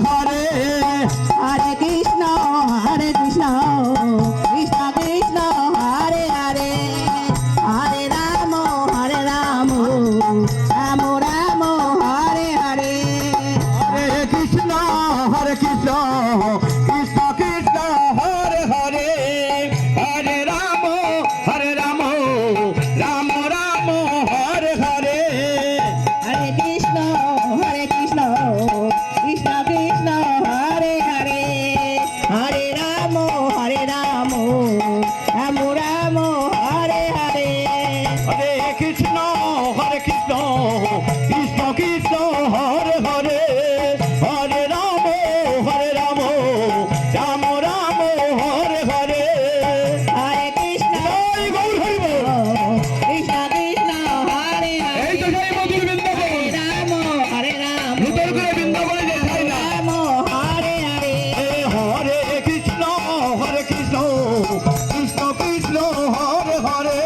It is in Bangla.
হরে হরে কৃষ্ণ কৃষ্ণ কৃষ্ণ হরে হরে হরে রাম রাম রাম হরে হরে হরে কৃষ্ণ কৃষ্ণ কৃষ্ণ হরে হরে হরে রাম রাম রাম হরে হরে হরে কৃষ্ণ কৃষ্ণ কৃষ্ণ হরে হরে হরে রাম রাম রাম হরে হরে হরে কৃষ্ণ কৃষ্ণ কৃষ্ণ হরে হরে হরে রাম রাম রাম হরে হরে হরে কৃষ্ণ জয় গৌর হরি বল। কৃষ্ণ কৃষ্ণ হরে এই তো হরে সেই মধুর বৃন্দাবন, হরে রাম নূতন করে বৃন্দাবনে যে যায় না। রাম হরে হরে হরে কৃষ্ণ কৃষ্ণ কৃষ্ণ হরে হরে